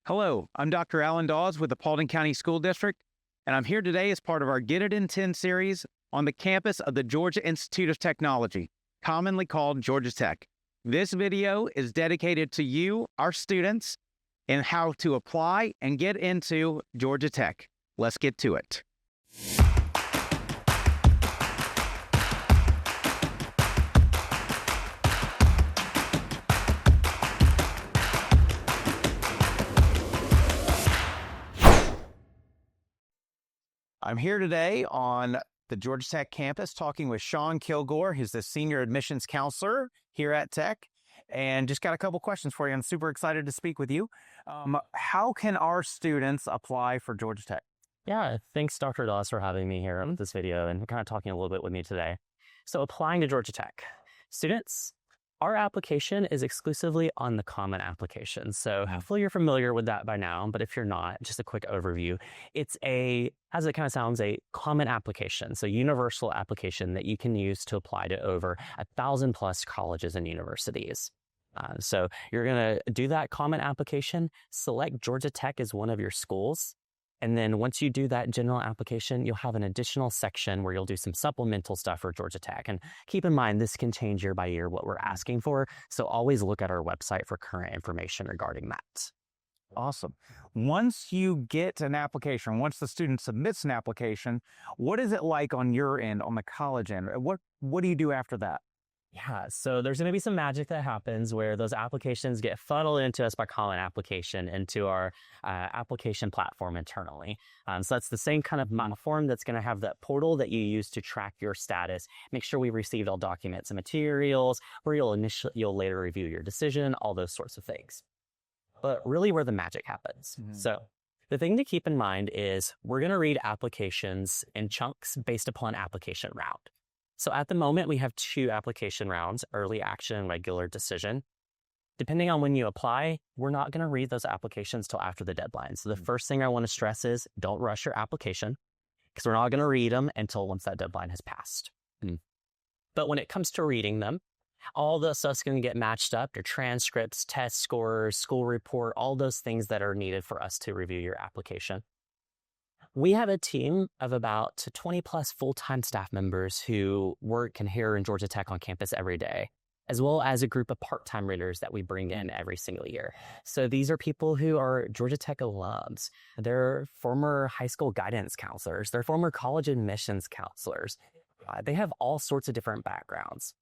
Hello, I'm Dr. Alan Daws with the Paulding County School District, and I'm here today as part of our Get It in 10 series on the campus of the Georgia Institute of Technology, commonly called Georgia Tech. This video is dedicated to you, our students, and how to apply and get into Georgia Tech. Let's get to it. I'm here today on the Georgia Tech campus talking with Sean Kilgore. He's the senior admissions counselor here at Tech, and just got a couple questions for you. I'm super excited to speak with you. How can our students apply for Georgia Tech? Yeah, thanks Dr. Daws for having me here on this video and kind of talking a little bit with me today. So applying to Georgia Tech. Students, our application is exclusively on the Common Application. So hopefully you're familiar with that by now, but if you're not, just a quick overview. It's as it kind of sounds, a common application. So universal application that you can use to apply to over 1,000 plus colleges and universities. So you're going to do that common application, select Georgia Tech as one of your schools. And then once you do that general application, you'll have an additional section where you'll do some supplemental stuff for Georgia Tech. And keep in mind, this can change year by year what we're asking for. So always look at our website for current information regarding that. Awesome. Once you get an application, once the student submits an application, what is it like on your end, on the college end? What do you do after that? Yeah, so there's going to be some magic that happens where those applications get funneled into us by Common Application into our application platform internally. So that's the same kind of form that's going to have that portal that you use to track your status. Make sure we received all documents and materials, where you'll later review your decision, all those sorts of things. But really where the magic happens. So the thing to keep in mind is we're going to read applications in chunks based upon application round. So at the moment, we have 2 application rounds, early action and regular decision. Depending on when you apply, we're not going to read those applications till after the deadline. So the first thing I want to stress is don't rush your application, because we're not going to read them until once that deadline has passed. But when it comes to reading them, all the stuff's going to get matched up, your transcripts, test scores, school report, all those things that are needed for us to review your application. We have a team of about 20 plus full-time staff members who work here in Georgia Tech on campus every day, as well as a group of part-time readers that we bring in every single year. So these are people who are Georgia Tech alums. They're former high school guidance counselors. They're former college admissions counselors. They have all sorts of different backgrounds.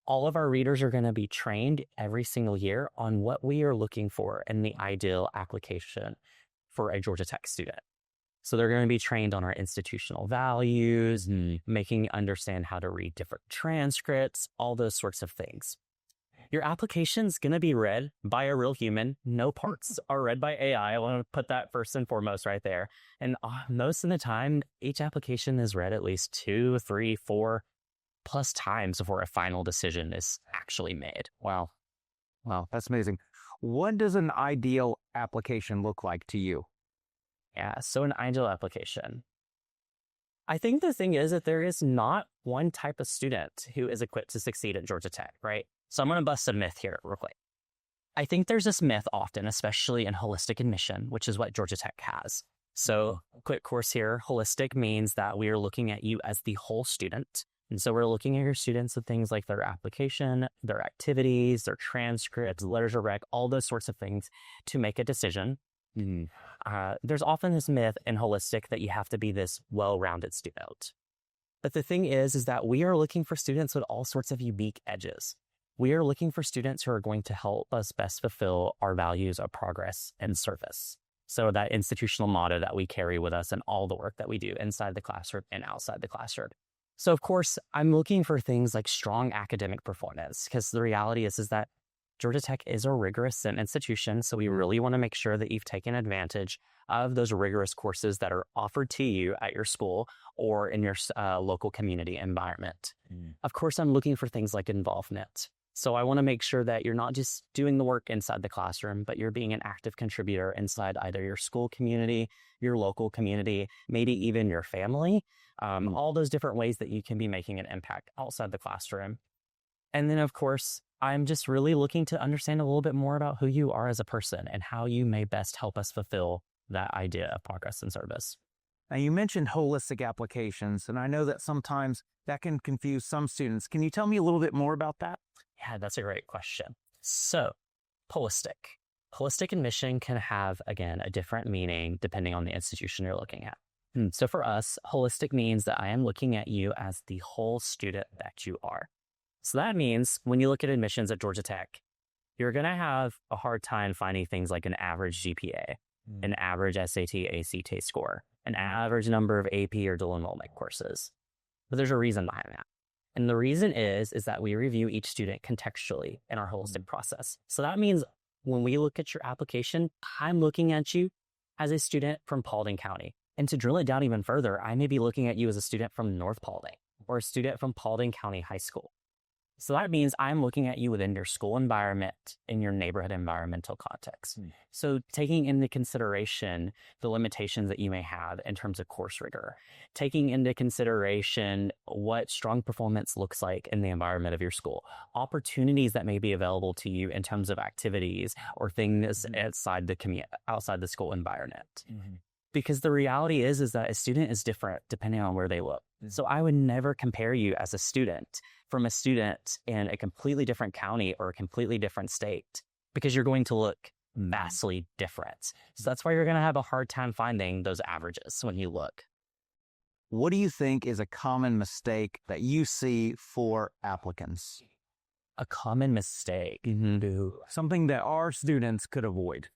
All of our readers are going to be trained every single year on what we are looking for in the ideal application for a Georgia Tech student. So they're going to be trained on our institutional values, making understand how to read different transcripts, all those sorts of things. Your application's going to be read by a real human. No parts are read by AI. I want to put that first and foremost right there. And most of the time, each application is read at least 2, 3, 4 plus times before a final decision is actually made. Wow, that's amazing. What does an ideal application look like to you? Yeah, so an ideal application. I think the thing is that there is not one type of student who is equipped to succeed at Georgia Tech, right? So I'm going to bust a myth here real quick. I think there's this myth often, especially in holistic admission, which is what Georgia Tech has. So quick course here, holistic means that we are looking at you as the whole student. And so we're looking at your students with things like their application, their activities, their transcripts, letters of rec, all those sorts of things to make a decision. There's often this myth in holistic that you have to be this well-rounded student. But the thing is that we are looking for students with all sorts of unique edges. We are looking for students who are going to help us best fulfill our values of progress and service. So that institutional motto that we carry with us in all the work that we do inside the classroom and outside the classroom. So of course, I'm looking for things like strong academic performance, because the reality is that Georgia Tech is a rigorous institution, so we really want to make sure that you've taken advantage of those rigorous courses that are offered to you at your school or in your local community environment. Of course, I'm looking for things like involvement. So I want to make sure that you're not just doing the work inside the classroom, but you're being an active contributor inside either your school community, your local community, maybe even your family, all those different ways that you can be making an impact outside the classroom. And then, of course, I'm just really looking to understand a little bit more about who you are as a person and how you may best help us fulfill that idea of progress and service. Now, you mentioned holistic applications, and I know that sometimes that can confuse some students. Can you tell me a little bit more about that? Yeah, that's a great question. So, holistic. Holistic admission can have, again, a different meaning depending on the institution you're looking at. So for us, holistic means that I am looking at you as the whole student that you are. So that means when you look at admissions at Georgia Tech, you're going to have a hard time finding things like an average GPA, an average SAT, ACT score, an average number of AP or dual enrollment courses. But there's a reason behind that. And the reason is that we review each student contextually in our holistic process. So that means when we look at your application, I'm looking at you as a student from Paulding County. And to drill it down even further, I may be looking at you as a student from North Paulding or a student from Paulding County High School. So that means I'm looking at you within your school environment, in your neighborhood environmental context. So taking into consideration the limitations that you may have in terms of course rigor, taking into consideration what strong performance looks like in the environment of your school, opportunities that may be available to you in terms of activities or things outside the school environment. Because the reality is that a student is different depending on where they look. So I would never compare you as a student from a student in a completely different county or a completely different state, because you're going to look vastly different. So that's why you're going to have a hard time finding those averages when you look. What do you think is a common mistake that you see for applicants? A common mistake. Something that our students could avoid.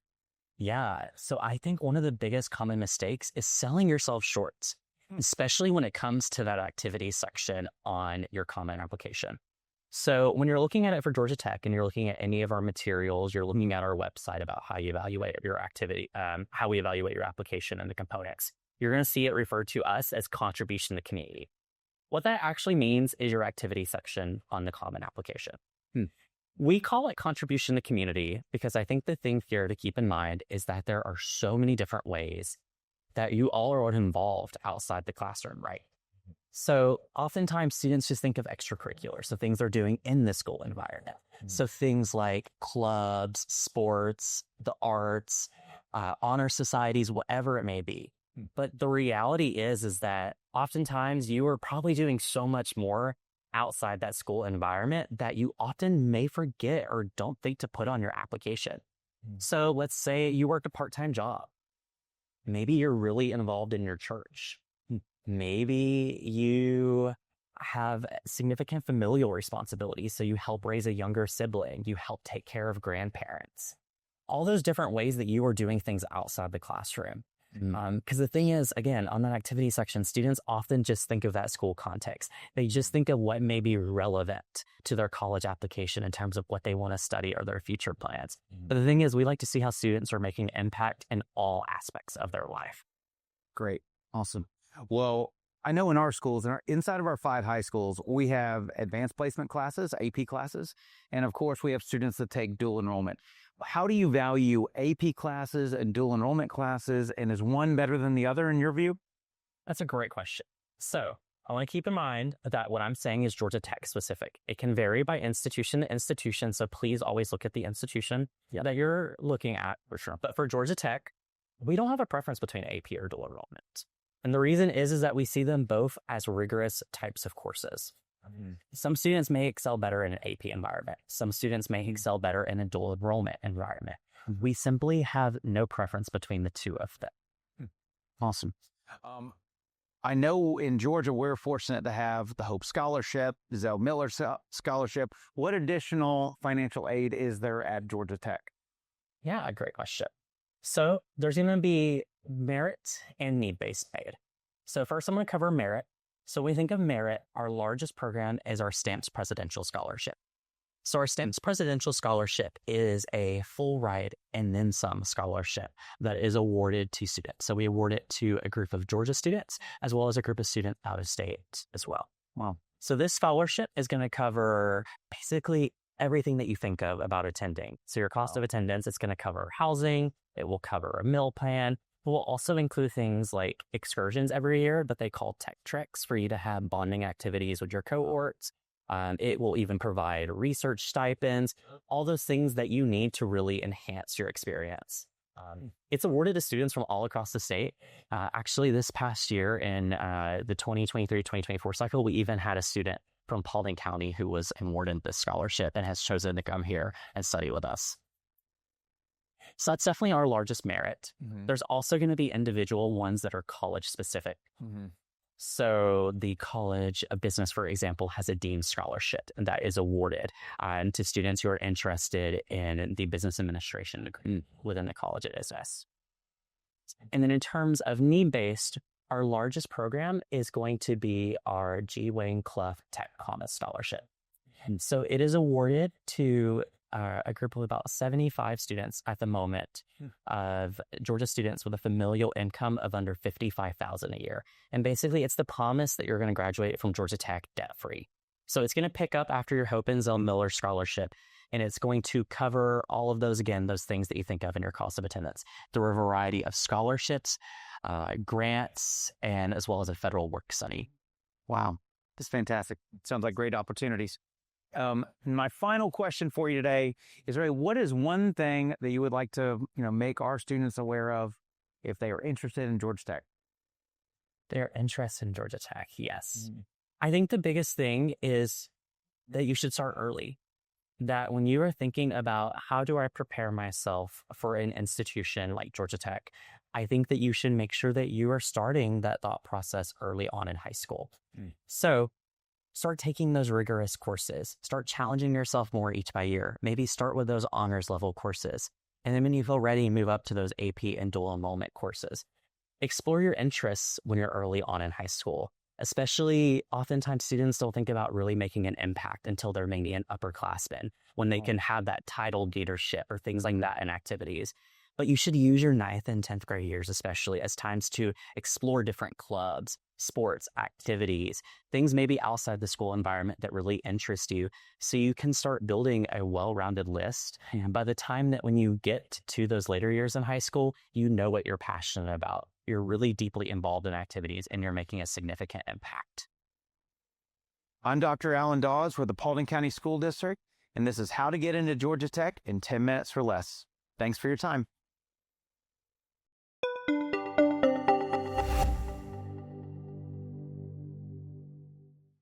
Yeah. So I think one of the biggest common mistakes is selling yourself short, especially when it comes to that activity section on your common application. So when you're looking at it for Georgia Tech and you're looking at any of our materials, you're looking at our website about how you evaluate your activity, how we evaluate your application and the components, you're going to see it referred to us as contribution to the community. What that actually means is your activity section on the common application. We call it contribution to community because I think the thing here to keep in mind is that there are so many different ways that you all are involved outside the classroom, right? So oftentimes students just think of extracurricular, so things they're doing in the school environment. So things like clubs, sports, the arts, honor societies, whatever it may be. But the reality is that oftentimes you are probably doing so much more outside that school environment that you often may forget or don't think to put on your application. So let's say you work a part-time job. Maybe you're really involved in your church. Maybe you have significant familial responsibilities. So you help raise a younger sibling. You help take care of grandparents. All those different ways that you are doing things outside the classroom. Because the thing is, again, on that activity section, students often just think of that school context. They just think of what may be relevant to their college application in terms of what they want to study or their future plans. But the thing is, we like to see how students are making an impact in all aspects of their life. Great. Awesome. Well, I know in our schools, inside of our 5 high schools, we have advanced placement classes, AP classes, and of course, we have students that take dual enrollment. How do you value AP classes and dual enrollment classes, and is one better than the other in your view? That's a great question. So I want to keep in mind that what I'm saying is Georgia Tech specific. It can vary by institution to institution, so please always look at the institution that you're looking at for sure. But for Georgia Tech, we don't have a preference between AP or dual enrollment. And the reason is that we see them both as rigorous types of courses. Some students may excel better in an AP environment. Some students may excel better in a dual enrollment environment. We simply have no preference between the two of them. Awesome. I know in Georgia, we're fortunate to have the Hope Scholarship, the Zell Miller Scholarship. What additional financial aid is there at Georgia Tech? Yeah, great question. So there's going to be merit and need-based aid. So first I'm going to cover merit. So when we think of merit, our largest program is our Stamps Presidential Scholarship. So our Stamps Presidential Scholarship is a full ride and then some scholarship that is awarded to students. So we award it to a group of Georgia students as well as a group of students out of state as well. Wow. So this scholarship is going to cover basically everything that you think of about attending. So your cost of attendance, it's going to cover housing. It will cover a meal plan. It will also include things like excursions every year that they call tech treks for you to have bonding activities with your cohorts. It will even provide research stipends, all those things that you need to really enhance your experience. It's awarded to students from all across the state. Actually, this past year in the 2023-2024 cycle, we even had a student from Paulding County who was awarded this scholarship and has chosen to come here and study with us. So that's definitely our largest merit. There's also going to be individual ones that are college specific. So the College of Business, for example, has a Dean Scholarship, and that is awarded to students who are interested in the business administration degree within the College of Business. And then in terms of need-based, our largest program is going to be our G. Wayne Clough Tech Commerce Scholarship. And so it is awarded to a group of about 75 students at the moment of Georgia students with a familial income of under $55,000 a year. And basically, it's the promise that you're going to graduate from Georgia Tech debt-free. So it's going to pick up after your Hope and Zell Miller Scholarship, and it's going to cover all of those, again, those things that you think of in your cost of attendance through a variety of scholarships, grants, and as well as a federal work study. Wow, that's fantastic. Sounds like great opportunities. My final question for you today is really, what is one thing that you would like to, make our students aware of if they are interested in Georgia Tech? They're interested in Georgia Tech, yes. I think the biggest thing is that you should start early. That when you are thinking about how do I prepare myself for an institution like Georgia Tech, I think that you should make sure that you are starting that thought process early on in high school. So start taking those rigorous courses. Start challenging yourself more each by year. Maybe start with those honors level courses. And then when you feel ready, move up to those AP and dual enrollment courses. Explore your interests when you're early on in high school. Especially, oftentimes students don't think about really making an impact until they're maybe an upperclassman, when they can have that titled leadership or things like that in activities. But you should use your 9th and 10th grade years especially as times to explore different clubs, sports, activities, things maybe outside the school environment that really interest you, so you can start building a well-rounded list. And by the time that when you get to those later years in high school, you know what you're passionate about. You're really deeply involved in activities and you're making a significant impact. I'm Dr. Alan Daws with the Paulding County School District, and this is How to Get into Georgia Tech in 10 Minutes or Less. Thanks for your time.